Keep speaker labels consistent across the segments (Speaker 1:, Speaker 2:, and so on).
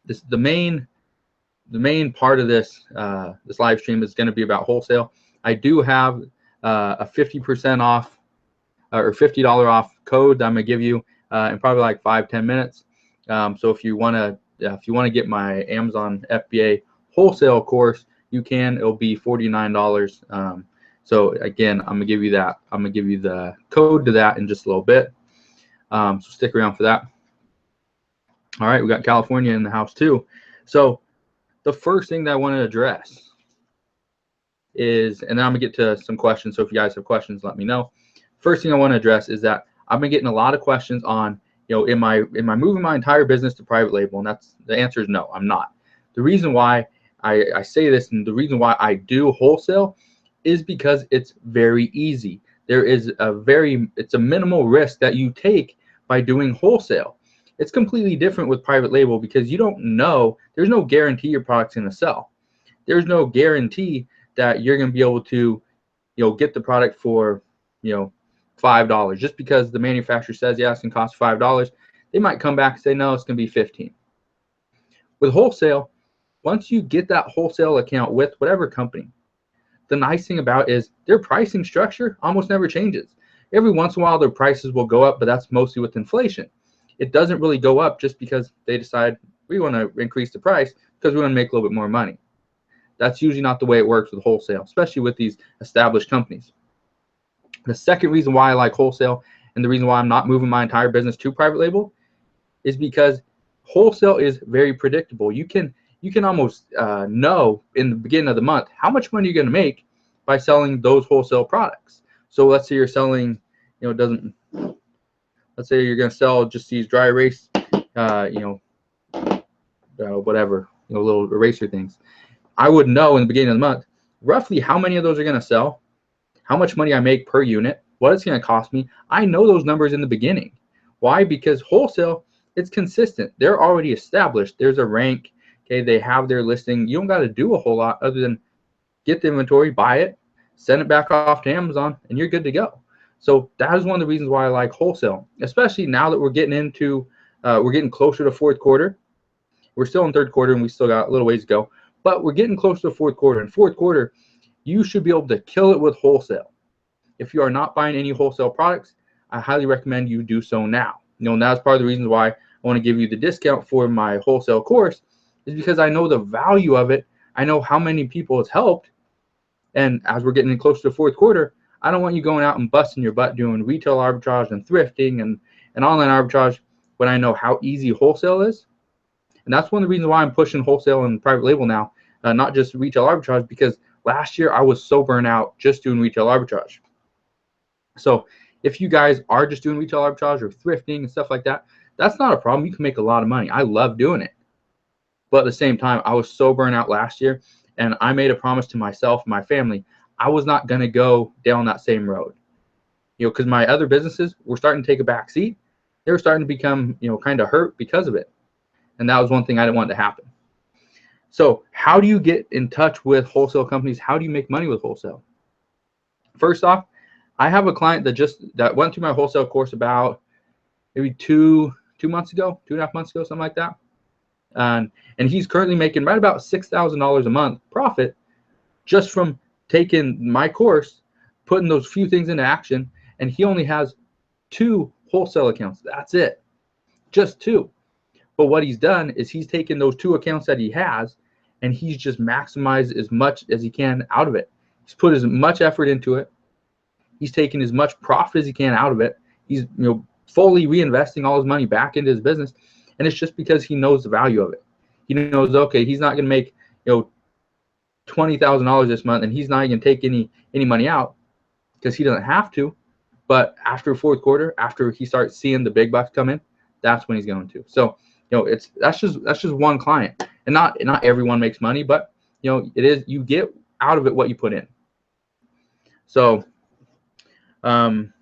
Speaker 1: the main part of this this live stream is going to be about wholesale. I do have a 50% off or $50 off code that I'm gonna give you in probably like 5-10 minutes. So if you want to get my Amazon FBA wholesale course, you can. It'll be $49. So again, I'm gonna give you that. I'm gonna give you the code to that in just a little bit. So stick around for that. All right, we got California in the house too. So the first thing that I want to address is, and then I'm gonna get to some questions. So if you guys have questions, let me know. First thing I want to address is that I've been getting a lot of questions on, am I moving my entire business to private label? And the answer is no, I'm not. The reason why I say this and the reason why I do wholesale is because it's very easy. It's a minimal risk that you take by doing wholesale. It's completely different with private label because you don't know, there's no guarantee your product's going to sell. There's no guarantee that you're going to be able to, get the product for, $5. Just because the manufacturer says, yeah, it's going to cost $5, they might come back and say, no, it's going to be $15. With wholesale, once you get that wholesale account with whatever company, the nice thing about it is their pricing structure almost never changes. Every once in a while, their prices will go up, but that's mostly with inflation. It doesn't really go up just because they decide we want to increase the price because we want to make a little bit more money. That's usually not the way it works with wholesale, especially with these established companies. The second reason why I like wholesale and the reason why I'm not moving my entire business to private label is because wholesale is very predictable. You can almost know in the beginning of the month how much money you're going to make by selling those wholesale products. So let's say you're selling, let's say you're going to sell just these dry erase, whatever, little eraser things. I would know in the beginning of the month roughly how many of those are going to sell, how much money I make per unit, what it's going to cost me. I know those numbers in the beginning. Why? Because wholesale, it's consistent. They're already established. There's a rank. Okay, they have their listing. You don't got to do a whole lot other than get the inventory, buy it, send it back off to Amazon, and you're good to go. So that is one of the reasons why I like wholesale, especially now that we're getting closer to fourth quarter. We're still in third quarter and we still got a little ways to go, but we're getting close to fourth quarter. In fourth quarter, you should be able to kill it with wholesale. If you are not buying any wholesale products, I highly recommend you do so now. And that's part of the reasons why I want to give you the discount for my wholesale course, is because I know the value of it. I know how many people it's helped. And as we're getting close to the fourth quarter, I don't want you going out and busting your butt doing retail arbitrage and thrifting and online arbitrage when I know how easy wholesale is. And that's one of the reasons why I'm pushing wholesale and private label now, not just retail arbitrage, because last year I was so burnt out just doing retail arbitrage. So if you guys are just doing retail arbitrage or thrifting and stuff like that, that's not a problem. You can make a lot of money. I love doing it. But at the same time, I was so burnt out last year, and I made a promise to myself and my family, I was not going to go down that same road. Because my other businesses were starting to take a back seat. They were starting to become, kind of hurt because of it. And that was one thing I didn't want to happen. So how do you get in touch with wholesale companies? How do you make money with wholesale? First off, I have a client that went through my wholesale course about maybe 2.5 months ago, something like that. And he's currently making right about $6,000 a month profit just from taking my course, putting those few things into action. And he only has 2 wholesale accounts. That's it. Just 2. But what he's done is he's taken those 2 accounts that he has and he's just maximized as much as he can out of it. He's put as much effort into it. He's taken as much profit as he can out of it. He's fully reinvesting all his money back into his business. And it's just because he knows the value of it. He knows, okay, he's not going to make $20,000 this month, and he's not going to take any money out because he doesn't have to. But after fourth quarter, after he starts seeing the big bucks come in, that's when he's going to. So that's just one client, and not everyone makes money, but it is, you get out of it what you put in. So Ether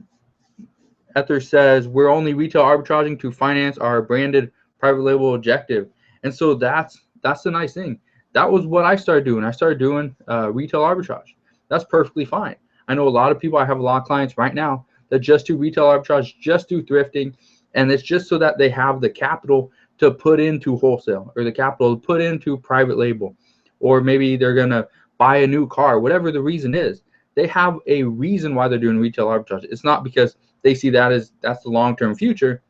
Speaker 1: says we're only retail arbitraging to finance our branded private label objective. And so that's the nice thing. That was what I started doing. I started doing retail arbitrage. That's perfectly fine. I know a lot of people, I have a lot of clients right now that just do retail arbitrage, just do thrifting, and it's just so that they have the capital to put into wholesale, or the capital to put into private label, or maybe they're going to buy a new car, whatever the reason is. They have a reason why they're doing retail arbitrage. It's not because they see that as that's the long-term future,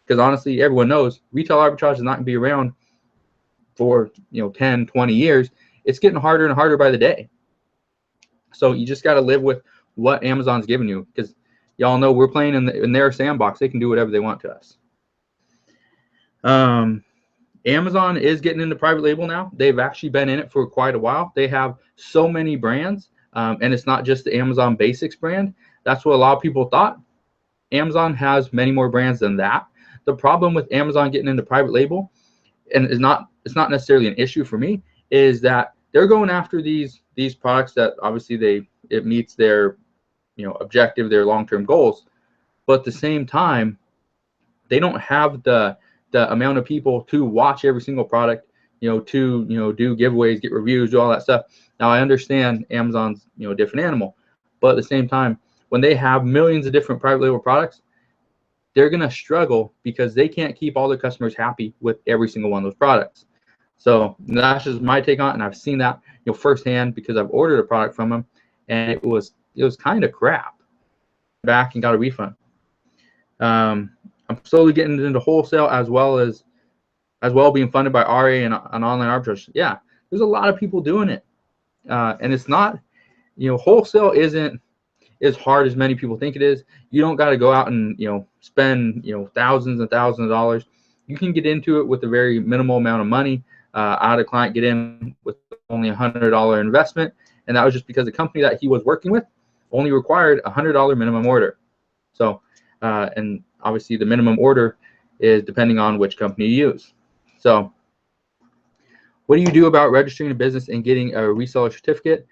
Speaker 1: because honestly, everyone knows retail arbitrage is not going to be around for 10, 20 years. It's getting harder and harder by the day. So you just got to live with what Amazon's giving you, because y'all know we're playing in their sandbox. They can do whatever they want to us. Amazon is getting into private label now. They've actually been in it for quite a while. They have so many brands, and it's not just the Amazon Basics brand. That's what a lot of people thought. Amazon has many more brands than that. The problem with Amazon getting into private label, and it's not necessarily an issue for me, is that they're going after these products that obviously it meets their objective, their long-term goals, but at the same time, they don't have the amount of people to watch every single product, to do giveaways, get reviews, do all that stuff. Now I understand Amazon's a different animal, but at the same time, when they have millions of different private label products, they're going to struggle because they can't keep all their customers happy with every single one of those products. So that's just my take on it, and I've seen that firsthand because I've ordered a product from them, and it was kind of crap. Back and got a refund. I'm slowly getting into wholesale as well being funded by RA and online arbitrage. Yeah, there's a lot of people doing it, and it's not wholesale isn't as hard as many people think it is. You don't got to go out and spend thousands and thousands of dollars. You can get into it with a very minimal amount of money. I had a client get in with only $100 investment, and that was just because the company that he was working with only required a $100 minimum order. So, and obviously the minimum order is depending on which company you use. So, what do you do about registering a business and getting a reseller certificate?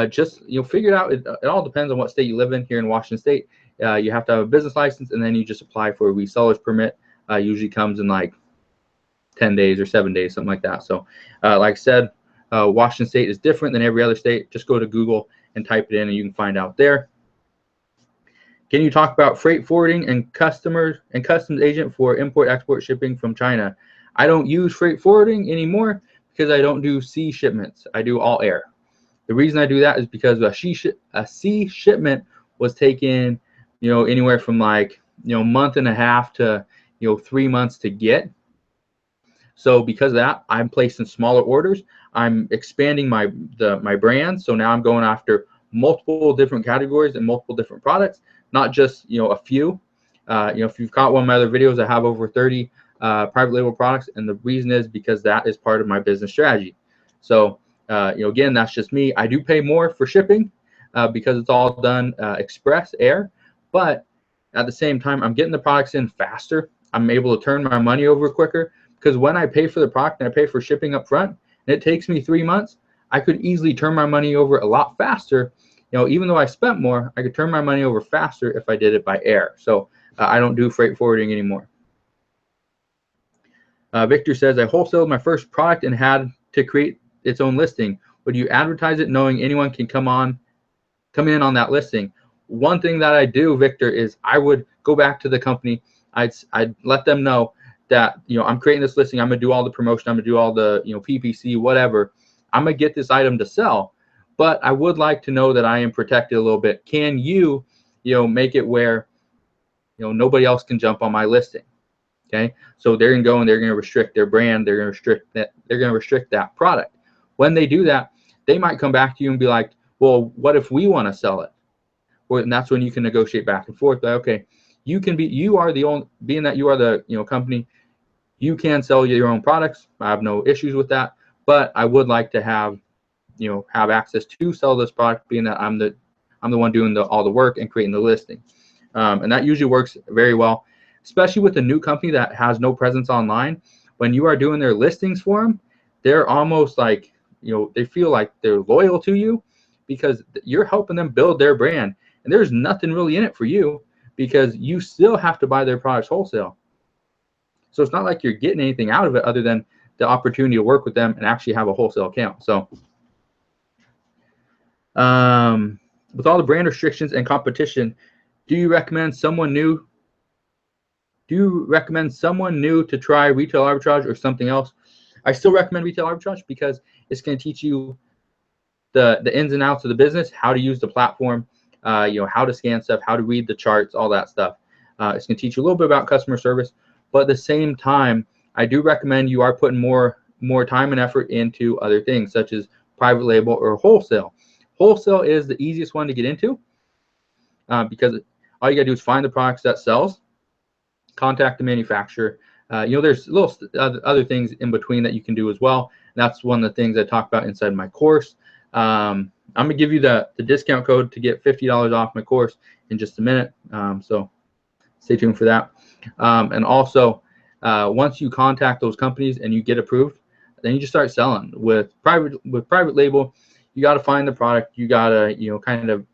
Speaker 1: Just figure it out. It all depends on what state you live in. Here in Washington State, you have to have a business license, and then you just apply for a reseller's permit. Usually comes in like 10 days or 7 days, something like that. So, like I said, Washington State is different than every other state. Just go to Google and type it in, and you can find out there. Can you talk about freight forwarding and customs agent for import-export shipping from China? I don't use freight forwarding anymore because I don't do sea shipments. I do all air. The reason I do that is because a sea shipment was taken, anywhere from like, month and a half to, 3 months to get. So because of that, I'm placing smaller orders. I'm expanding my brand. So now I'm going after multiple different categories and multiple different products, not just a few. If you've caught one of my other videos, I have over 30 private label products, and the reason is because that is part of my business strategy. So again, that's just me. I do pay more for shipping because it's all done express air, but at the same time, I'm getting the products in faster. I'm able to turn my money over quicker, because when I pay for the product and I pay for shipping up front, and it takes me 3 months, I could easily turn my money over a lot faster. Even though I spent more, I could turn my money over faster if I did it by air. So I don't do freight forwarding anymore. Victor says, I wholesaled my first product and had to create its own listing. Would you advertise it knowing anyone can come in on that listing? One thing that I do, Victor, is I would go back to the company. I'd let them know that I'm creating this listing. I'm gonna do all the promotion. I'm gonna do all the PPC, whatever. I'm gonna get this item to sell, but I would like to know that I am protected a little bit. Can you make it where nobody else can jump on my listing? Okay, so they're gonna go and they're gonna restrict their brand. They're gonna restrict that. They're gonna restrict that product. When they do that, they might come back to you and be like, well, what if we want to sell it? Well, and that's when you can negotiate back and forth. Like, okay, you are the only, being that you are the company, you can sell your own products. I have no issues with that, but I would like to have access to sell this product, being that I'm the one doing all the work and creating the listing. And that usually works very well, especially with a new company that has no presence online. When you are doing their listings for them, they're almost like, they feel like they're loyal to you because you're helping them build their brand. And there's nothing really in it for you because you still have to buy their products wholesale. So it's not like you're getting anything out of it other than the opportunity to work with them and actually have a wholesale account. So with all the brand restrictions and competition, do you recommend someone new Do you recommend someone new to try retail arbitrage or something else? I still recommend retail arbitrage because it's going to teach you the ins and outs of the business, how to use the platform, how to scan stuff, how to read the charts, all that stuff. It's going to teach you a little bit about customer service, but at the same time, I do recommend you are putting more time and effort into other things such as private label or wholesale. Wholesale is the easiest one to get into because all you got to do is find the products that sells, contact the manufacturer. There's little other things in between that you can do as well. And that's one of the things I talk about inside my course. I'm going to give you the discount code to get $50 off my course in just a minute. So stay tuned for that. And also, once you contact those companies and you get approved, then you just start selling. With private label, you got to find the product. You got to, kind of,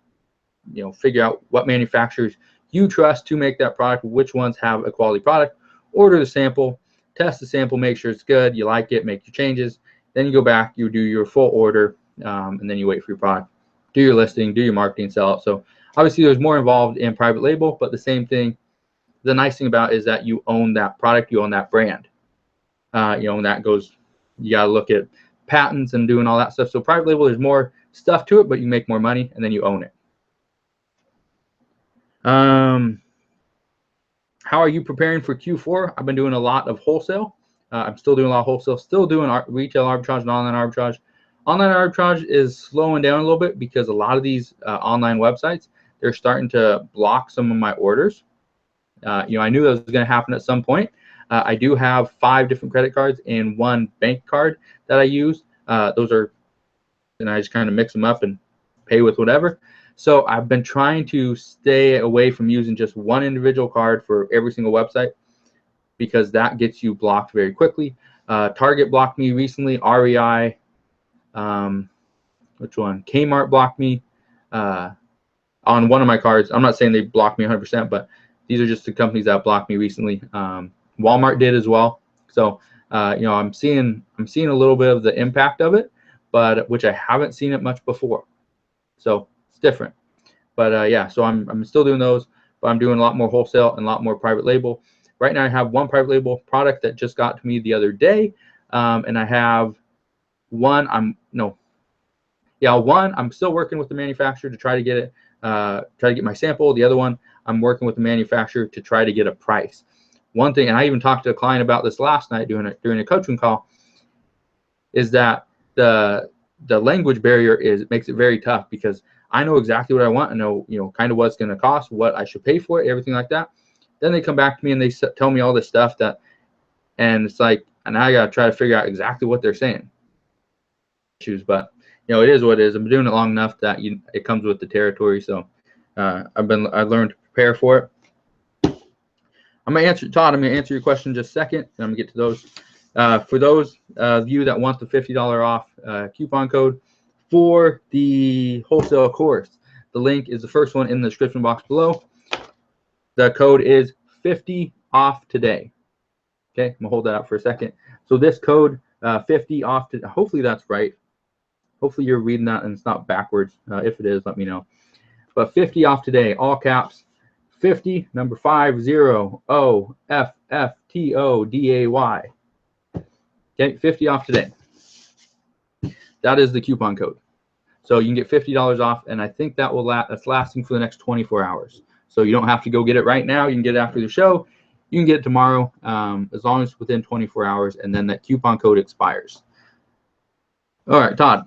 Speaker 1: figure out what manufacturers you trust to make that product, which ones have a quality product. Order the sample, test the sample, make sure it's good, you like it, make your changes. Then you go back, you do your full order, and then you wait for your product. Do your listing, do your marketing, sell it. So obviously there's more involved in private label, but the same thing, the nice thing about it is that you own that product, you own that brand. And that goes, you got to look at patents and doing all that stuff. So private label, there's more stuff to it, but you make more money and then you own it. How are you preparing for Q4? I've been doing a lot of wholesale. I'm still doing a lot of wholesale, still doing retail arbitrage and online arbitrage. Online arbitrage is slowing down a little bit because a lot of these online websites, they're starting to block some of my orders. I knew that was going to happen at some point. I do have 5 different credit cards and 1 bank card that I use. Those are, and I just kind of mix them up and pay with whatever. So I've been trying to stay away from using just one individual card for every single website because that gets you blocked very quickly. Target blocked me recently. REI, which one? Kmart blocked me on one of my cards. I'm not saying they blocked me 100%, but these are just the companies that blocked me recently. Walmart did as well. So I'm seeing a little bit of the impact of it, but which I haven't seen it much before. So it's different. But yeah, so I'm still doing those, but I'm doing a lot more wholesale and a lot more private label. Right now I have 1 private label product that just got to me the other day, and I have one. I'm still working with the manufacturer to try to get it, try to get my sample. The other one, I'm working with the manufacturer to try to get a price. One thing, and I even talked to a client about this last night during a coaching call, is that the language barrier makes it very tough because I know exactly what I want. I know, kind of what it's going to cost, what I should pay for it, everything like that. Then they come back to me and they tell me all this stuff and it's like, and I got to try to figure out exactly what they're saying. But it is what it is. I've been doing it long enough that it comes with the territory. So I've learned to prepare for it. Todd, I'm going to answer your question in just a second, and I'm going to get to those. For those of you that want the $50 off coupon code for the wholesale course, the link is the first one in the description box below. The code is 50 off today. Okay, I'm going to hold that up for a second. So this code, 50 off, hopefully that's right. Hopefully you're reading that and it's not backwards. If it is, let me know. But 50 off today, all caps. 50, number 50OFFTODAY. Okay, 50 off today. That is the coupon code. So you can get $50 off, and I think that's lasting for the next 24 hours. So you don't have to go get it right now. You can get it after the show. You can get it tomorrow, as long as it's within 24 hours, and then that coupon code expires. All right, Todd,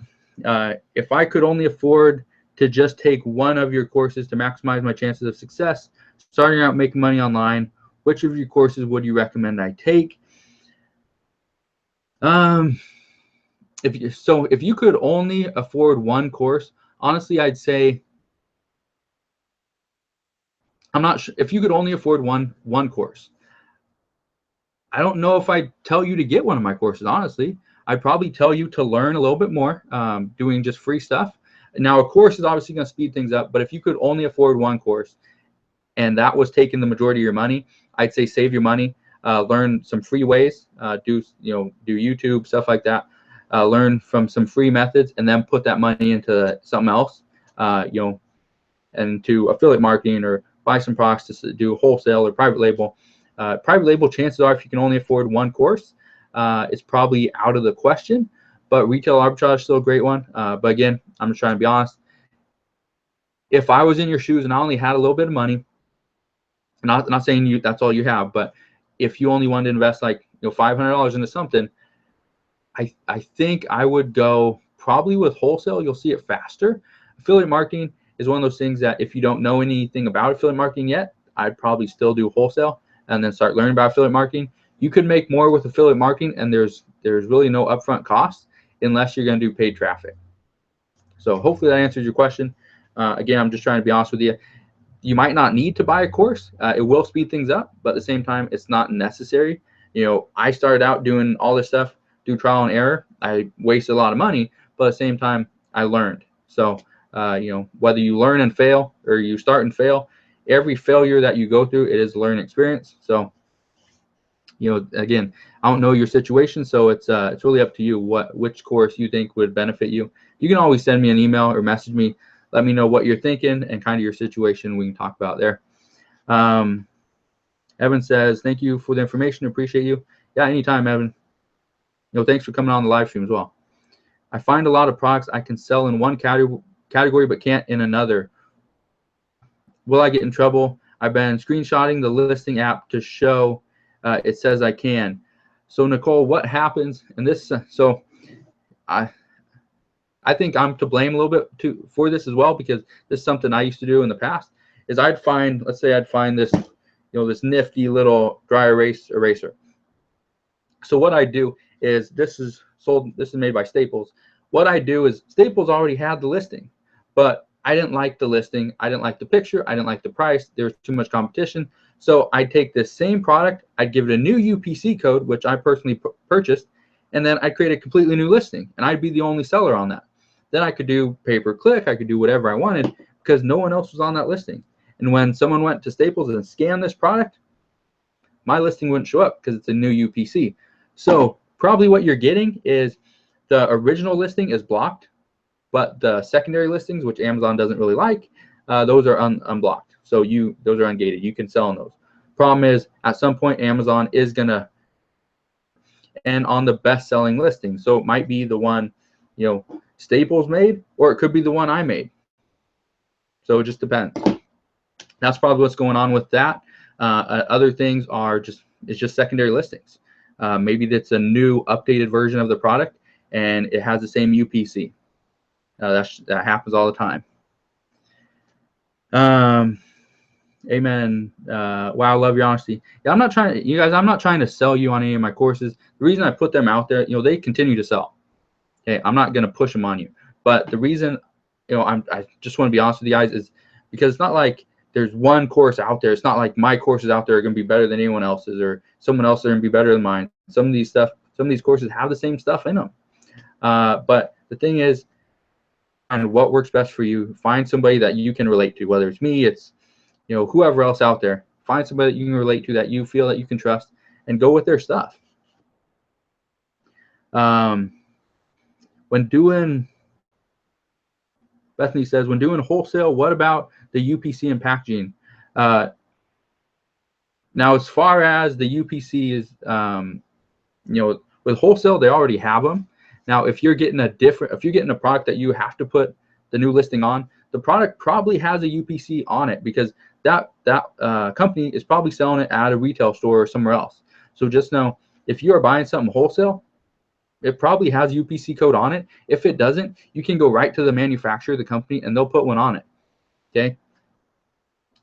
Speaker 1: if I could only afford to just take one of your courses to maximize my chances of success, starting out making money online, which of your courses would you recommend I take? If you could only afford one course, honestly, I'd say, I'm not sure if you could only afford one course. I don't know if I'd tell you to get one of my courses, honestly. I'd probably tell you to learn a little bit more, doing just free stuff. Now, a course is obviously going to speed things up, but if you could only afford one course and that was taking the majority of your money, I'd say save your money, learn some free ways, do YouTube, stuff like that, learn from some free methods, and then put that money into something else, and to affiliate marketing or buy some products to do wholesale or private label. Private label, chances are, if you can only afford one course, it's probably out of the question. But retail arbitrage is still a great one. But again, I'm just trying to be honest. If I was in your shoes and I only had a little bit of money, not saying that's all you have, but if you only wanted to invest like $500 into something, I think I would go probably with wholesale. You'll see it faster. Affiliate marketing is one of those things that if you don't know anything about affiliate marketing yet, I'd probably still do wholesale and then start learning about affiliate marketing. You could make more with affiliate marketing, and there's really no upfront cost unless you're going to do paid traffic. So hopefully that answers your question. Again, I'm just trying to be honest with you. You might not need to buy a course. It will speed things up, but at the same time, it's not necessary. I started out doing all this stuff, do trial and error. I wasted a lot of money, but at the same time, I learned. So, whether you learn and fail or you start and fail, every failure that you go through, it is a learning experience. So, again, I don't know your situation, so it's really up to you which course you think would benefit you. You can always send me an email or message me. Let me know what you're thinking and kind of your situation. We can talk about there. Evan says, thank you for the information. Appreciate you. Yeah, anytime, Evan. Thanks for coming on the live stream as well. I find a lot of products I can sell in one category but can't in another. Will I get in trouble? I've been screenshotting the listing app to show it says I can. So Nicole, what happens? And this, so I think I'm to blame a little bit for this as well, because this is something I used to do in the past. Is let's say I'd find this, this nifty little dry erase eraser. So what I do is this is made by Staples. What I do is Staples already had the listing, but I didn't like the listing. I didn't like the picture. I didn't like the price. There was too much competition. So I'd take this same product, I'd give it a new UPC code, which I personally purchased, and then I'd create a completely new listing, and I'd be the only seller on that. Then I could do pay-per-click. I could do whatever I wanted because no one else was on that listing. And when someone went to Staples and scanned this product, my listing wouldn't show up because it's a new UPC. So probably what you're getting is the original listing is blocked, but the secondary listings, which Amazon doesn't really like, those are unblocked. So those are ungated. You can sell on those. Problem is, at some point, Amazon is going to end on the best-selling listing. So it might be the one, Staples made, or it could be the one I made. So it just depends. That's probably what's going on with that. Other things are it's just secondary listings. Maybe that's a new updated version of the product and it has the same UPC. That happens all the time. Amen. Wow, I love your honesty. Yeah, I'm not trying to sell you on any of my courses. The reason I put them out there, they continue to sell. Okay, I'm not going to push them on you. But the reason, I just want to be honest with you guys is because it's not like there's one course out there. It's not like my courses out there are going to be better than anyone else's, or someone else are going to be better than mine. Some of these courses have the same stuff in them. But the thing is, and what works best for you, find somebody that you can relate to, whether it's me, it's whoever else out there. Find somebody that you can relate to, that you feel that you can trust, and go with their stuff. Bethany says, when doing wholesale, what about the UPC and packaging? Now, as far as the UPC is, with wholesale, they already have them. Now, if you're getting a product that you have to put the new listing on, the product probably has a UPC on it because that company is probably selling it at a retail store or somewhere else. So just know, if you are buying something wholesale, it probably has UPC code on it. If it doesn't, you can go right to the manufacturer, the company, and they'll put one on it. Okay.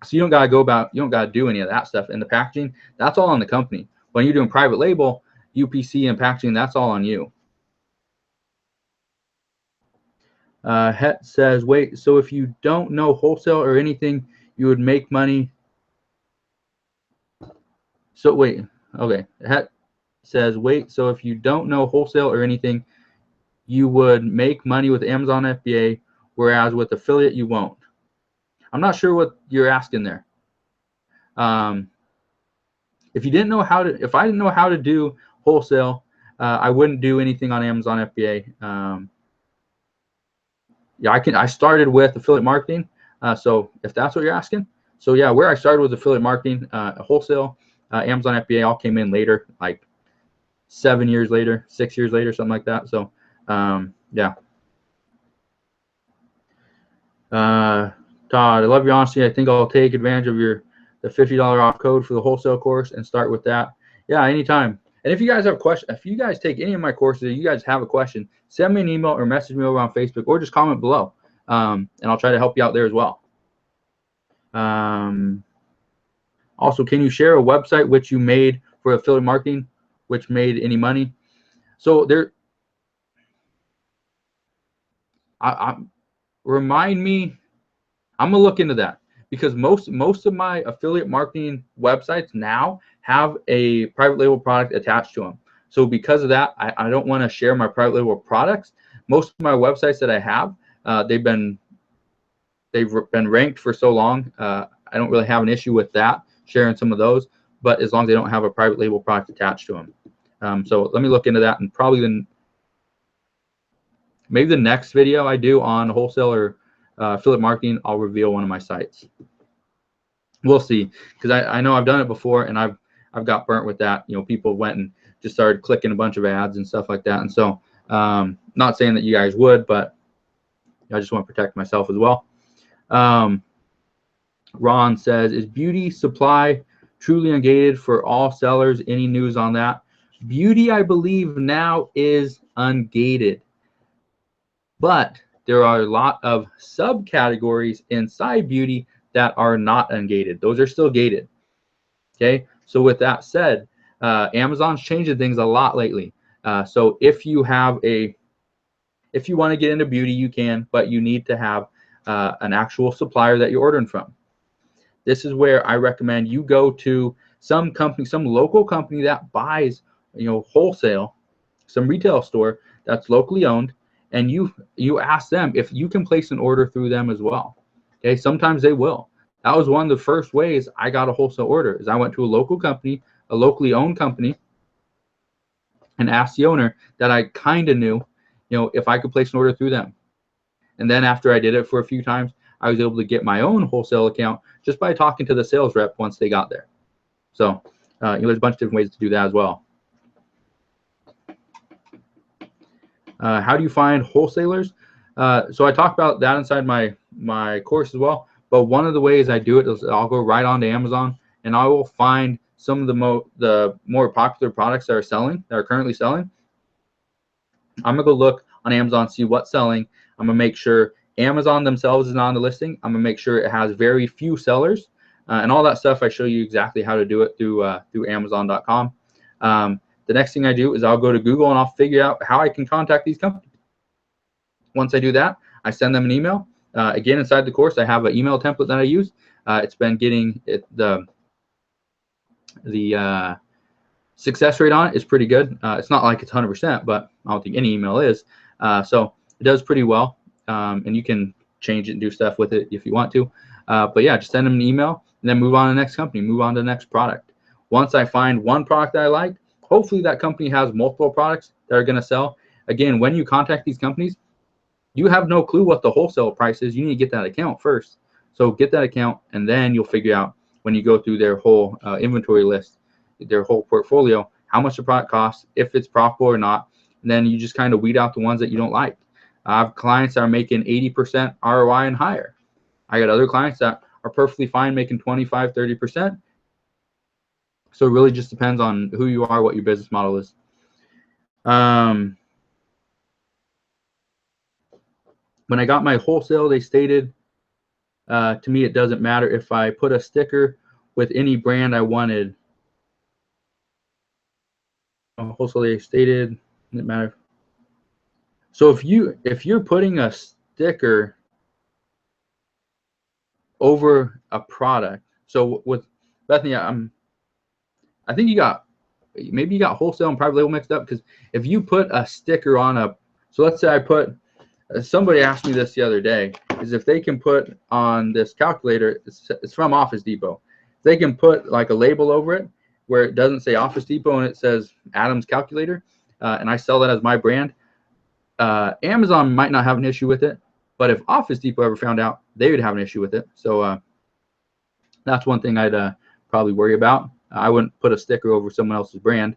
Speaker 1: So you don't gotta do any of that stuff. And the packaging, that's all on the company. When you're doing private label, UPC and packaging, that's all on you. Het says, wait, so if you don't know wholesale or anything, you would make money. So wait, okay. Het says, wait, so if you don't know wholesale or anything, you would make money with Amazon FBA, whereas with affiliate, you won't. I'm not sure what you're asking there. If I didn't know how to do wholesale, I wouldn't do anything on Amazon FBA. Yeah, I started with affiliate marketing. So if that's what you're asking, so yeah, where I started was affiliate marketing, wholesale. Amazon FBA all came in later, like 7 years later, 6 years later, something like that. So yeah. Todd, I love your honesty. I think I'll take advantage of the $50 off code for the wholesale course and start with that. Yeah, anytime. And if you guys have questions, if you guys take any of my courses, or you guys have a question, send me an email or message me over on Facebook, or just comment below, and I'll try to help you out there as well. Also, can you share a website which you made for affiliate marketing, which made any money? So there, remind me. I'm gonna look into that, because most of my affiliate marketing websites now have a private label product attached to them. So because of that, I don't want to share my private label products. Most of my websites that I have, they've been ranked for so long. I don't really have an issue with that, sharing some of those, but as long as they don't have a private label product attached to them. So let me look into that, and probably maybe the next video I do on wholesale or affiliate marketing, I'll reveal one of my sites. We'll see, because I know I've done it before, and I've got burnt with that. You know, people went and just started clicking a bunch of ads and stuff like that. And so, not saying that you guys would, but I just want to protect myself as well. Ron says, is beauty supply truly ungated for all sellers? Any news on that? Beauty, I believe now is ungated, but there are a lot of subcategories inside beauty that are not ungated. Those are still gated. Okay. So with that said, Amazon's changing things a lot lately. So if you want to get into beauty, you can, but you need to have an actual supplier that you're ordering from. This is where I recommend you go to some company, some local company that buys, wholesale, some retail store that's locally owned, and you ask them if you can place an order through them as well. Okay, sometimes they will. That was one of the first ways I got a wholesale order, is I went to a local company, a locally owned company, and asked the owner that I kind of knew, if I could place an order through them. And then after I did it for a few times, I was able to get my own wholesale account just by talking to the sales rep once they got there. So there's a bunch of different ways to do that as well. How do you find wholesalers? So I talked about that inside my course as well. But one of the ways I do it is I'll go right onto Amazon, and I will find some of the more popular products that are currently selling. I'm gonna go look on Amazon, see what's selling. I'm gonna make sure Amazon themselves is not on the listing. I'm gonna make sure it has very few sellers, and all that stuff. I show you exactly how to do it through Amazon.com. The next thing I do is I'll go to Google and I'll figure out how I can contact these companies. Once I do that, I send them an email. Again, inside the course, I have an email template that I use. It's been getting the success rate on it is pretty good. It's not like it's 100%, but I don't think any email is. So it does pretty well, and you can change it and do stuff with it if you want to. But yeah, just send them an email and then move on to the next company, move on to the next product. Once I find one product that I like, hopefully that company has multiple products that are going to sell. Again, when you contact these companies, you have no clue what the wholesale price is. You need to get that account first. So get that account, and then you'll figure out when you go through their whole inventory list, their whole portfolio, how much the product costs, if it's profitable or not. And then you just kind of weed out the ones that you don't like. I have clients that are making 80% ROI and higher. I got other clients that are perfectly fine making 25, 30%. So it really just depends on who you are, what your business model is. When I got my wholesale, they stated to me it doesn't matter if I put a sticker with any brand I wanted. Wholesale, they stated doesn't matter. So if you're putting a sticker over a product, so with Bethany, I think maybe you got wholesale and private label mixed up, because if you put a sticker on so let's say I put, somebody asked me this the other day, is if they can put on this calculator, it's from Office Depot, they can put like a label over it where it doesn't say Office Depot and it says Adams Calculator, and I sell that as my brand. Amazon might not have an issue with it, but if Office Depot ever found out, they would have an issue with it. So that's one thing I'd probably worry about. I wouldn't put a sticker over someone else's brand.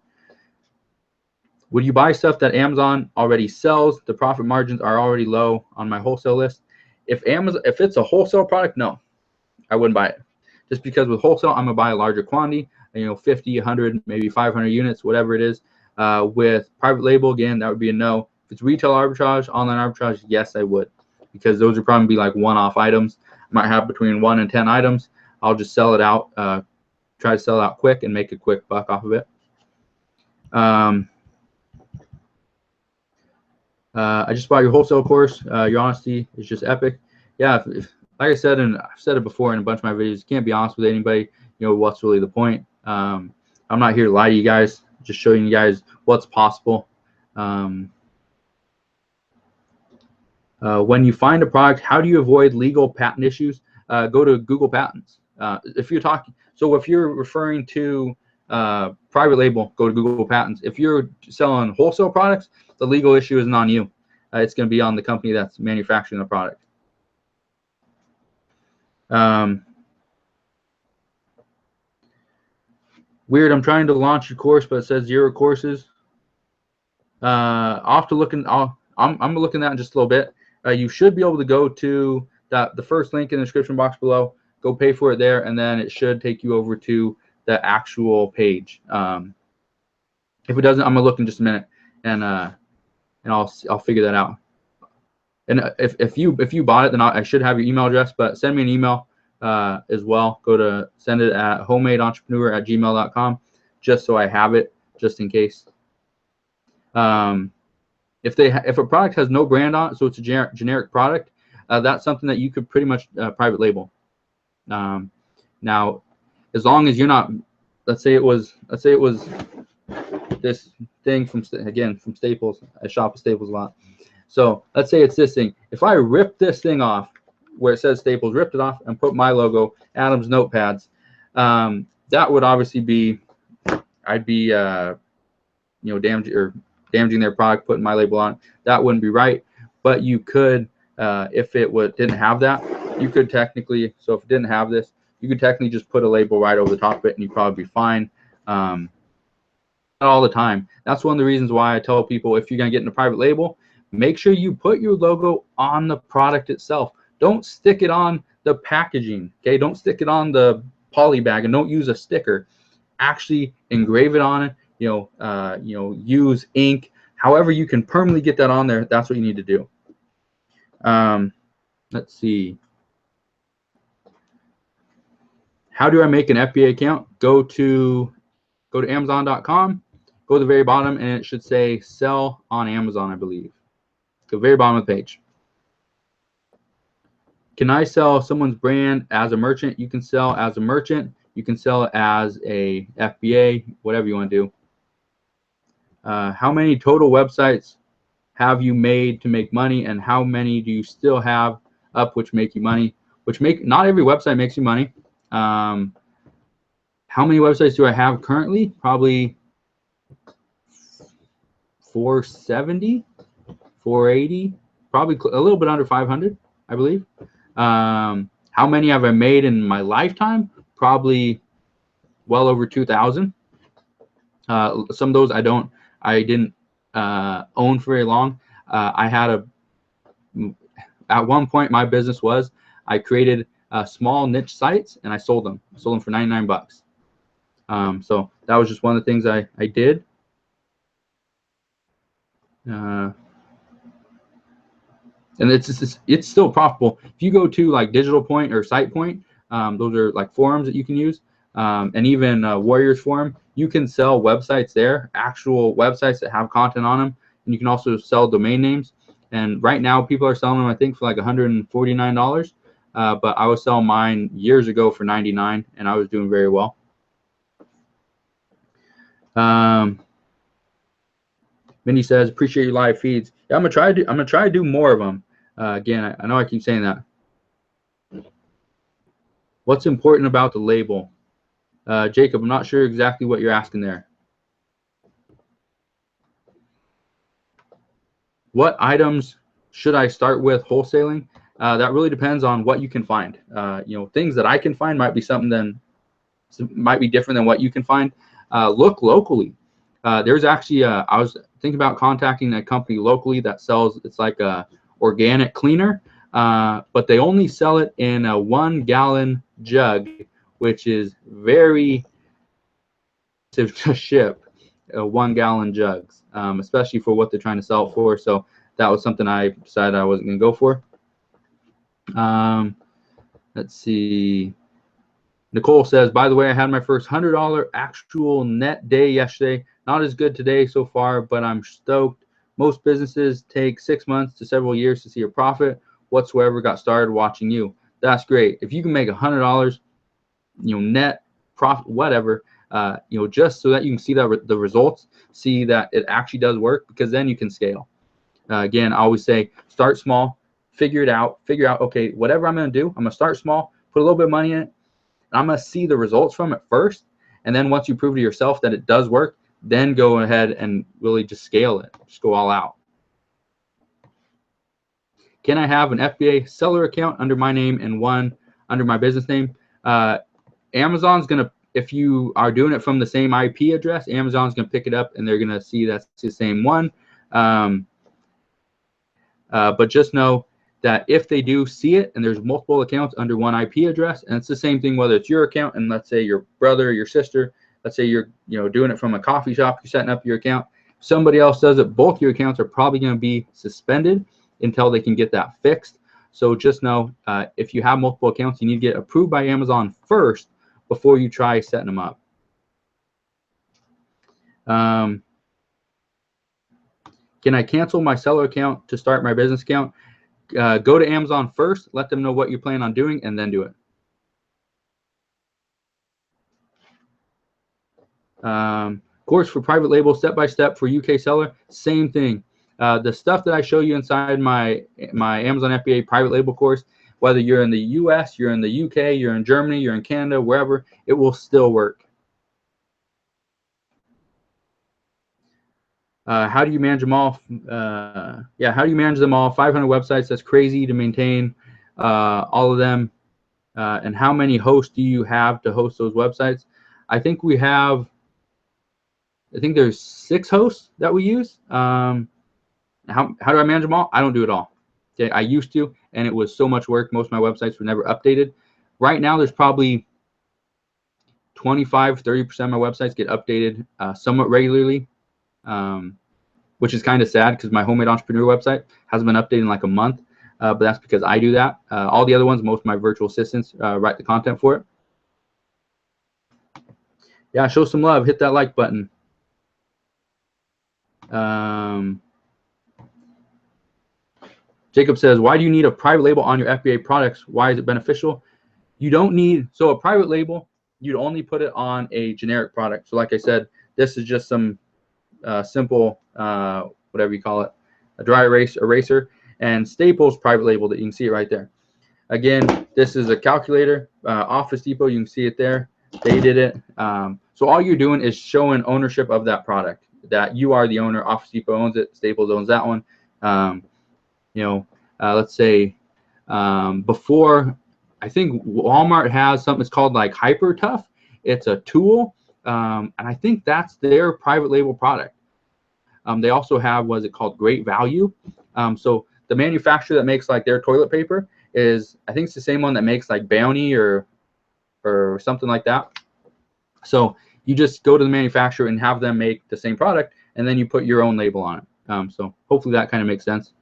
Speaker 1: Would you buy stuff that Amazon already sells? The profit margins are already low on my wholesale list. If it's a wholesale product, no, I wouldn't buy it. Just because with wholesale, I'm gonna buy a larger quantity, 50, 100, maybe 500 units, whatever it is. With private label, again, that would be a no. If it's retail arbitrage, online arbitrage, yes, I would, because those would probably be like one-off items. I might have between 1 and 10 items. I'll just sell it out, try to sell it out quick and make a quick buck off of it. I just bought your wholesale course. Your honesty is just epic. Yeah, like I said, and I've said it before in a bunch of my videos, you can't be honest with anybody. What's really the point? I'm not here to lie to you guys, just showing you guys what's possible. When you find a product, how do you avoid legal patent issues? Go to Google Patents. If you're referring to private label, go to Google Patents. If you're selling wholesale products, the legal issue isn't on you. It's going to be on the company that's manufacturing the product. Weird, I'm trying to launch a course, but it says 0 courses. I'll have to look in. I'm looking at that in just a little bit. You should be able to go to the first link in the description box below. Go pay for it there, and then it should take you over to the actual page. If it doesn't, I'm gonna look in just a minute, and I'll figure that out. And if you bought it, then I should have your email address. But send me an email as well. Send it at homemade-entrepreneur@gmail.com, just so I have it, just in case. If a product has no brand on it, so it's a generic product, that's something that you could pretty much private label. Now, as long as you're not, let's say it was this thing from Staples. I shop at Staples a lot. So let's say it's this thing. If I rip this thing off where it says Staples, ripped it off and put my logo, Adam's notepads, that would obviously be, I'd be damaging their product, putting my label on. That wouldn't be right. But you could, if it didn't have that, you could technically, so if it didn't have this, you could technically just put a label right over the top of it and you'd probably be fine. Not all the time. That's one of the reasons why I tell people, if you're going to get into private label, make sure you put your logo on the product itself. Don't stick it on the packaging, okay? Don't stick it on the poly bag, and don't use a sticker. Actually engrave it on it, use ink. However you can permanently get that on there, that's what you need to do. Let's see. How do I make an FBA account? Go to Amazon.com, go to the very bottom, and it should say sell on Amazon, I believe. Go to the very bottom of the page. Can I sell someone's brand as a merchant? You can sell as a merchant. You can sell as a FBA, whatever you want to do. How many total websites have you made to make money, and how many do you still have up which make you money? Not every website makes you money. How many websites do I have currently? Probably 470, 480, probably a little bit under 500, I believe. How many have I made in my lifetime? Probably well over 2,000. Some of those I didn't own for very long. At one point my business was, I created small niche sites and I sold them. I sold them for 99 bucks. So that was just one of the things I did. And it's still profitable. If you go to like Digital Point or Site Point, those are like forums that you can use, and even Warriors Forum, you can sell websites there, actual websites that have content on them, and you can also sell domain names. And right now, people are selling them, I think, for like $149. But I was selling mine years ago for $99, and I was doing very well. Minnie says, appreciate your live feeds. Yeah, I'm gonna try to do more of them. Again, I know I keep saying that. What's important about the label? Jacob, I'm not sure exactly what you're asking there. What items should I start with wholesaling? That really depends on what you can find. Things that I can find might be something then So it might be different than what you can find. Look locally. There's actually I was thinking about contacting a company locally that sells, it's like a organic cleaner, but they only sell it in a 1-gallon jug, which is very expensive to ship. 1-gallon jugs, especially for what they're trying to sell it for. So that was something I decided I wasn't going to go for. Let's see. Nicole says, by the way, I had my first $100 actual net day yesterday. Not as good today so far, but I'm stoked. Most businesses take 6 months to several years to see a profit whatsoever. Got started watching you. That's great. If you can make $100, net profit, whatever, just so that you can see that the results, see that it actually does work, because then you can scale. Again, I always say, start small, figure out, okay, whatever I'm going to do, I'm going to start small, put a little bit of money in it. I'm going to see the results from it first. And then once you prove to yourself that it does work, then go ahead and really just scale it. Just go all out. Can I have an FBA seller account under my name and one under my business name? Amazon's going to, if you are doing it from the same IP address, Amazon's going to pick it up and they're going to see that's the same one. But just know that if they do see it and there's multiple accounts under one IP address, and it's the same thing whether it's your account and let's say your brother or your sister, let's say you're doing it from a coffee shop, you're setting up your account, somebody else does it, both your accounts are probably going to be suspended until they can get that fixed. So just know if you have multiple accounts, you need to get approved by Amazon first before you try setting them up. Can I cancel my seller account to start my business account? Go to Amazon first, let them know what you plan on doing, and then do it. Course for private label, step-by-step for UK seller, same thing. The stuff that I show you inside my Amazon FBA private label course, whether you're in the US, you're in the UK, you're in Germany, you're in Canada, wherever, it will still work. How do you manage them all? Yeah, how do you manage them all? 500 websites, that's crazy to maintain all of them. And how many hosts do you have to host those websites? I think there's 6 hosts that we use. How do I manage them all? I don't do it all. Okay, I used to, and it was so much work. Most of my websites were never updated. Right now, there's probably 25–30% of my websites get updated somewhat regularly, which is kind of sad because my Homemade Entrepreneur website hasn't been updated in like a month, but that's because I do that. All the other ones, most of my virtual assistants write the content for it. Yeah, show some love. Hit that like button. Jacob says, why do you need a private label on your FBA products? Why is it beneficial? You don't need, so a private label, you'd only put it on a generic product. So like I said, this is just some simple, whatever you call it, a dry erase eraser, and Staples private label that you can see it right there. Again, this is a calculator, Office Depot, you can see it there. They did it. So all you're doing is showing ownership of that product, that you are the owner. Office Depot owns it, Staples owns that one. Let's say before, I think Walmart has something that's called like Hyper Tough. It's a tool, and I think that's their private label product. They also have, what is it called, Great Value. So the manufacturer that makes like their toilet paper is, I think it's the same one that makes like Bounty or something like that. So you just go to the manufacturer and have them make the same product, and then you put your own label on it. So hopefully that kind of makes sense.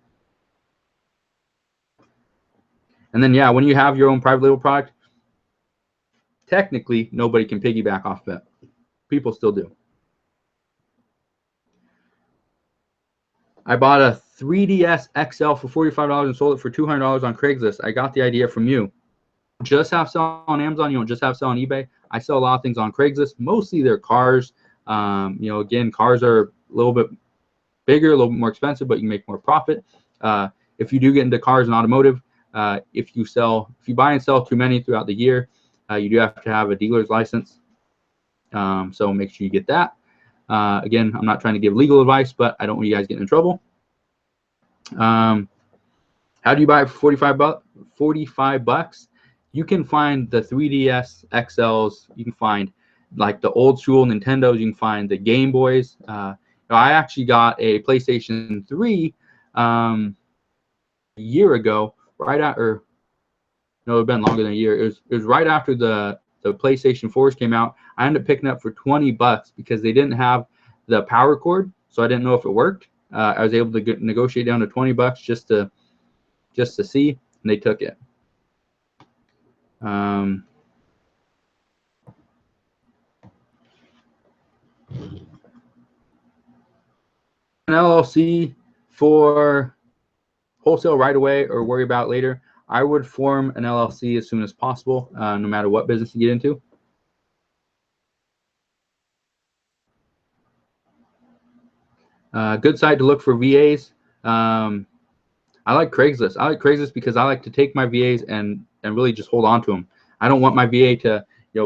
Speaker 1: And then, yeah, when you have your own private label product, technically nobody can piggyback off of it. People still do. I bought a 3DS XL for $45 and sold it for $200 on Craigslist. I got the idea from you. Just have sell on Amazon. You don't just have sell on eBay. I sell a lot of things on Craigslist. Mostly they're cars. Again, cars are a little bit bigger, a little bit more expensive, but you can make more profit. If you do get into cars and automotive, if you buy and sell too many throughout the year, you do have to have a dealer's license. So make sure you get that. Again, I'm not trying to give legal advice, but I don't want you guys getting in trouble. How do you buy it for $45? you can find the 3DS XLs, you can find like the old school Nintendos, you can find the Game Boys. I actually got a PlayStation 3 a year ago, right after, no, it's been longer than a year. It was right after the PlayStation 4s came out. I ended up picking up for $20 because they didn't have the power cord, so I didn't know if it worked. I was able to negotiate down to $20 just to see, and they took it. An LLC for wholesale right away or worry about later. I would form an LLC as soon as possible, no matter what business you get into. Good site to look for VAs. I like Craigslist. I like Craigslist because I like to take my VAs and really just hold on to them. I don't want my VA to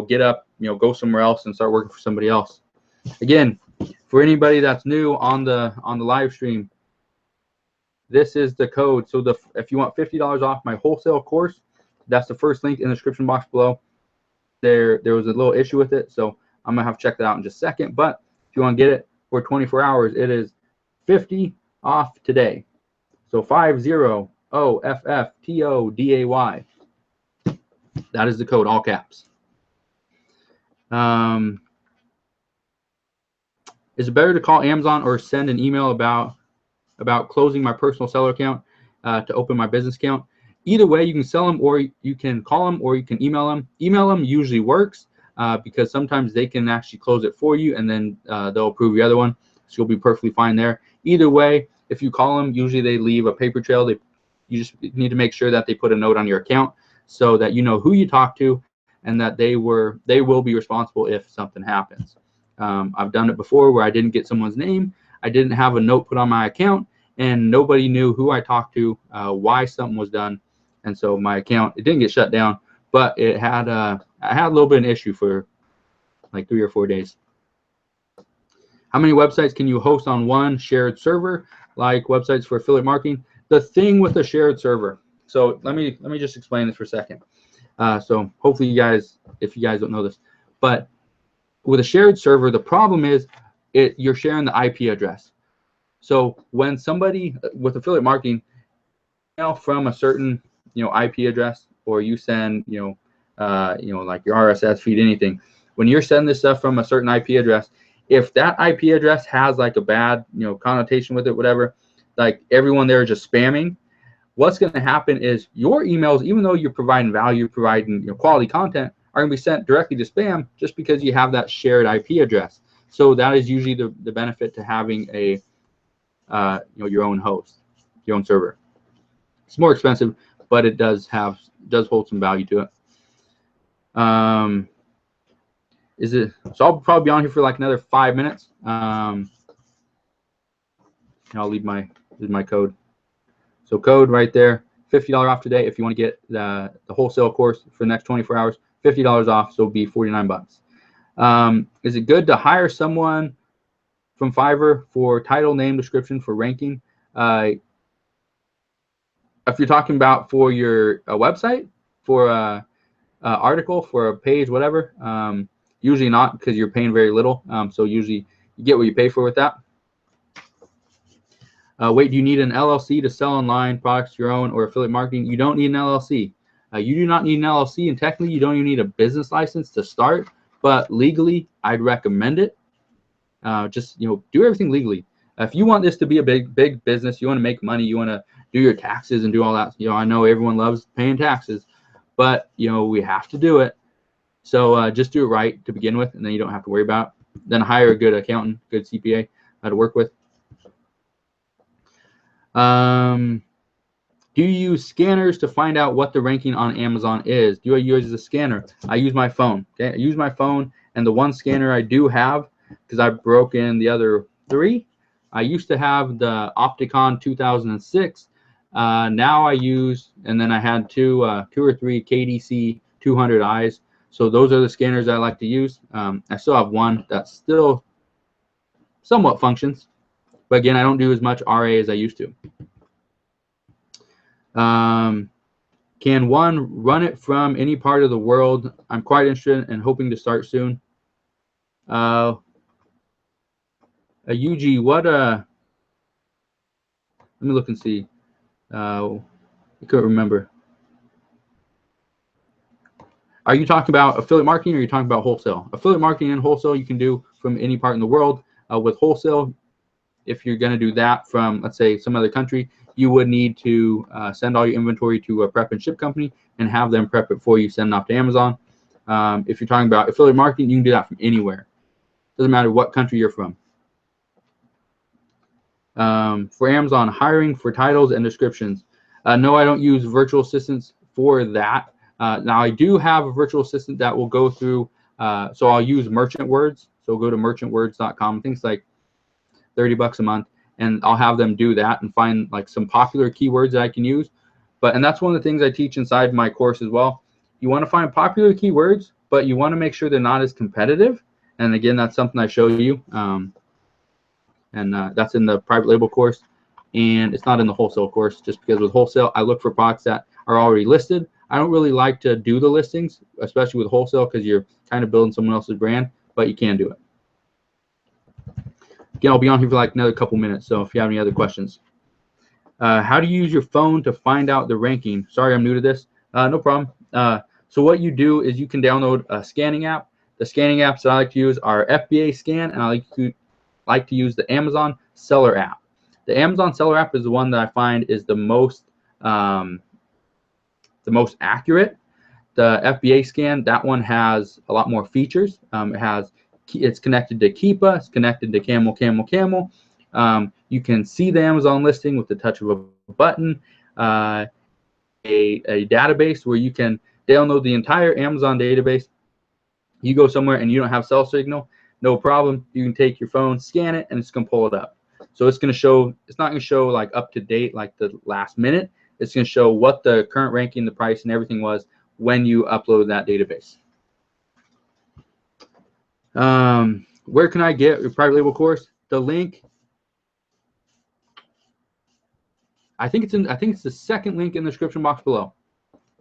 Speaker 1: get up, go somewhere else and start working for somebody else. Again, for anybody that's new on the live stream, this is the code. So if you want $50 off my wholesale course, that's the first link in the description box below. There was a little issue with it, so I'm gonna have to check that out in just a second. But if you want to get it for 24 hours, it is 50 off today. So 50OFFTODAY. That is the code, all caps. Is it better to call Amazon or send an email about closing my personal seller account to open my business account? Either way, you can sell them, or you can call them, or you can email them. Email them usually works because sometimes they can actually close it for you, and then they'll approve the other one, so you'll be perfectly fine there. Either way, if you call them, usually they leave a paper trail. You just need to make sure that they put a note on your account so that you know who you talked to and that they will be responsible if something happens. I've done it before where I didn't get someone's name, I didn't have a note put on my account, and nobody knew who I talked to, why something was done, and so my account, it didn't get shut down, but I had a little bit of an issue for like 3 or 4 days. How many websites can you host on one shared server, like websites for affiliate marketing? The thing with a shared server, so let me just explain this for a second. So hopefully you guys, if you guys don't know this, but with a shared server, the problem is you're sharing the IP address. So when somebody with affiliate marketing, from a certain IP address, or you send like your RSS feed, anything, when you're sending this stuff from a certain IP address, if that IP address has like a bad connotation with it, whatever, like everyone there is just spamming, what's going to happen is your emails, even though you're providing value, providing quality content, are going to be sent directly to spam just because you have that shared IP address. So that is usually the benefit to having a your own host, your own server. It's more expensive, but it does hold some value to it. So I'll probably be on here for like another 5 minutes. I'll leave my code. So code right there, $50 off today if you want to get the wholesale course for the next 24 hours. $50 off, so it'll be $49. Is it good to hire someone from Fiverr for title, name, description, for ranking? If you're talking about for your website, for a article, for a page, whatever, usually not, because you're paying very little. So usually you get what you pay for with that. Wait, do you need an LLC to sell online products, your own, or affiliate marketing? You don't need an LLC. You do not need an LLC, and technically you don't even need a business license to start, but legally I'd recommend it. Just do everything legally. If you want this to be a big business, you want to make money, you want to do your taxes and do all that. I know everyone loves paying taxes, but we have to do it. So just do it right to begin with, and then you don't have to worry about it. Then hire a good accountant, good CPA to work with. Do you use scanners to find out what the ranking on Amazon is? Do I use a scanner? I use my phone. Okay, I use my phone, and the one scanner I do have, because I've broken the other 3. I used to have the Opticon 2006. Now I use, and then I had 2 or 3 KDC 200Is. So those are the scanners I like to use. I still have one that still somewhat functions, but again, I don't do as much RA as I used to. Can one run it from any part of the world? I'm quite interested and hoping to start soon. A UG, what let me look and see. I couldn't remember. Are you talking about affiliate marketing, or are you talking about wholesale? Affiliate marketing and wholesale you can do from any part in the world. With wholesale, if you're going to do that from, let's say, some other country, you would need to send all your inventory to a prep and ship company and have them prep it for you, send it off to Amazon. If you're talking about affiliate marketing, you can do that from anywhere. Doesn't matter what country you're from. For Amazon, hiring for titles and descriptions. No, I don't use virtual assistants for that. Now, I do have a virtual assistant that will go through, so I'll use merchant words. So go to merchantwords.com, things like $30 a month, and I'll have them do that and find like some popular keywords that I can use. And that's one of the things I teach inside my course as well. You want to find popular keywords, but you want to make sure they're not as competitive. And again, that's something I show you. That's in the private label course, and it's not in the wholesale course, just because with wholesale, I look for products that are already listed. I don't really like to do the listings, especially with wholesale, because you're kind of building someone else's brand, but you can do it. Again, I'll be on here for like another couple minutes, so if you have any other questions. How do you use your phone to find out the ranking? Sorry, I'm new to this. No problem. So what you do is you can download a scanning app. The scanning apps that I like to use are FBA Scan, and I like to use the Amazon Seller app. The Amazon Seller app is the one that I find is the most accurate. The FBA Scan, that one has a lot more features. It's connected to Keepa, it's connected to Camel. You can see the Amazon listing with the touch of a button. A database where you can download the entire Amazon database. You go somewhere and you don't have cell signal, no problem. You can take your phone, scan it, and it's going to pull it up. So it's going to show, it's not going to show like up to date, like the last minute. It's going to show what the current ranking, the price, and everything was when you upload that database. Where can I get your private label course? The link, I think it's the second link in the description box below.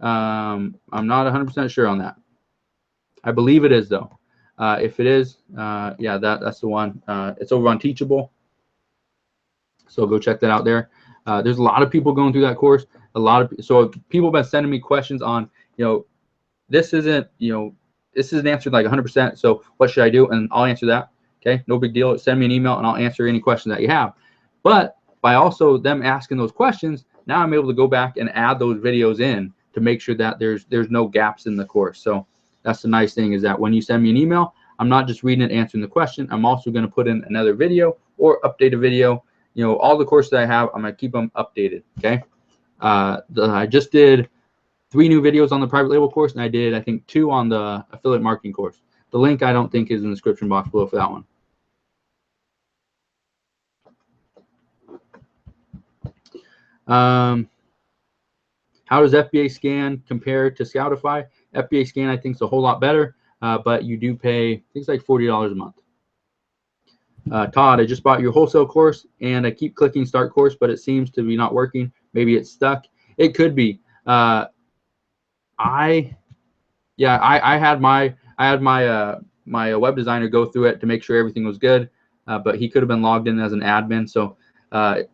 Speaker 1: I'm not 100% sure on that. I believe it is though. If it is, yeah, that's the one. It's over on Teachable. So go check that out there. There's a lot of people going through that course. So people have been sending me questions on, this isn't answered like 100%. So what should I do? And I'll answer that. Okay, no big deal. Send me an email and I'll answer any question that you have. But by also them asking those questions, now I'm able to go back and add those videos in to make sure that there's no gaps in the course. So that's the nice thing, is that when you send me an email, I'm not just reading it, answering the question. I'm also going to put in another video or update a video. All the courses that I have, I'm going to keep them updated. Okay. I just did 3 new videos on the private label course, and I did, I think, 2 on the affiliate marketing course. The link I don't think is in the description box below for that one. How does FBA Scan compare to Scoutify? FBA Scan, I think, is a whole lot better, but you do pay, I think it's like $40 a month. Todd, I just bought your wholesale course, and I keep clicking start course, but it seems to be not working. Maybe it's stuck. It could be. I had my web designer go through it to make sure everything was good, but he could have been logged in as an admin. So, I'm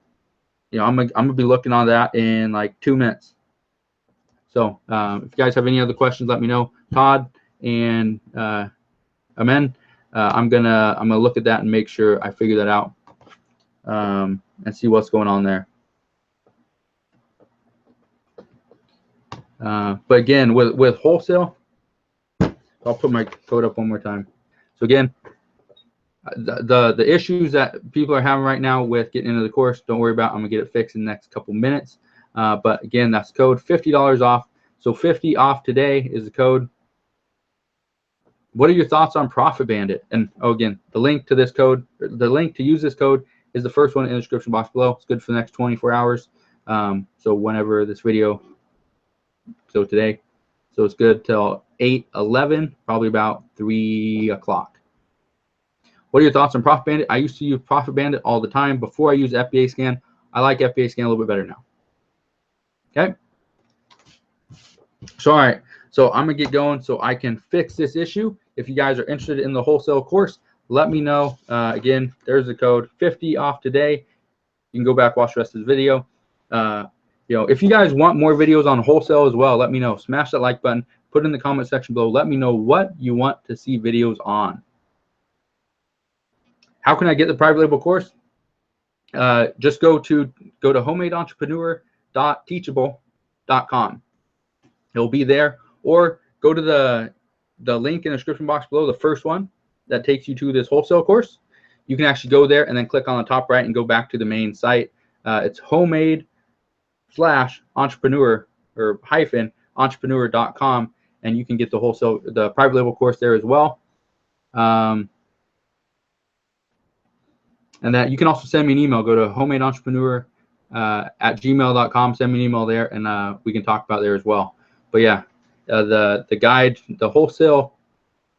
Speaker 1: gonna be looking on that in like 2 minutes. So if you guys have any other questions, let me know. Todd and Amen. I'm gonna look at that and make sure I figure that out and see what's going on there. But again, with wholesale, I'll put my code up one more time. So again, the issues that people are having right now with getting into the course, don't worry about. I'm gonna get it fixed in the next couple minutes. But again, that's code $50 off. So 50 off today is the code. What are your thoughts on Profit Bandit? And again, the link to this code, the link to use this code is the first one in the description box below. It's good for the next 24 hours. So whenever this video, so today, so it's good till 8/11, probably about 3 o'clock. What are your thoughts on Profit Bandit? I used to use Profit Bandit all the time before I used FBA Scan. I like FBA Scan a little bit better now. Okay. So, all right. So I'm going to get going so I can fix this issue. If you guys are interested in the wholesale course, let me know. Again, there's the code 50 off today. You can go back, watch the rest of the video. If you guys want more videos on wholesale as well, let me know. Smash that like button. Put it in the comment section below. Let me know what you want to see videos on. How can I get the private label course? Just go to homemadeentrepreneur.teachable.com. It'll be there, or go to the link in the description box below, the first one that takes you to this wholesale course. You can actually go there and then click on the top right and go back to the main site. It's homemade/entrepreneur or -entrepreneur.com, and you can get the private label course there as well. And that you can also send me an email. Go to homemadeentrepreneur@gmail.com. Send me an email there, and we can talk about there as well. But yeah, the guide, the wholesale,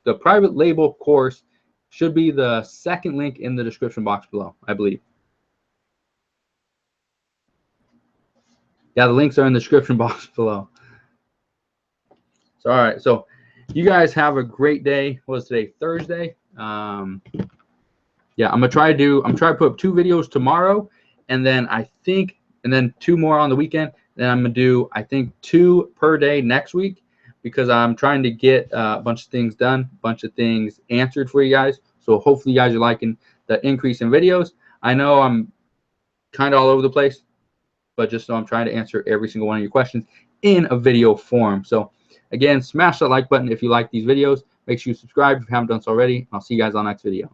Speaker 1: the private label course should be the second link in the description box below, I believe. Yeah, the links are in the description box below. So, all right. So you guys have a great day. What is today? Thursday. Yeah, I'm gonna try to put up 2 videos tomorrow, and then then 2 more on the weekend. Then I'm gonna do, I think, 2 per day next week, because I'm trying to get a bunch of things done, a bunch of things answered for you guys. So hopefully you guys are liking the increase in videos. I know I'm kind of all over the place, but just know I'm trying to answer every single one of your questions in a video form. So again, smash that like button if you like these videos. Make sure you subscribe if you haven't done so already. I'll see you guys on the next video.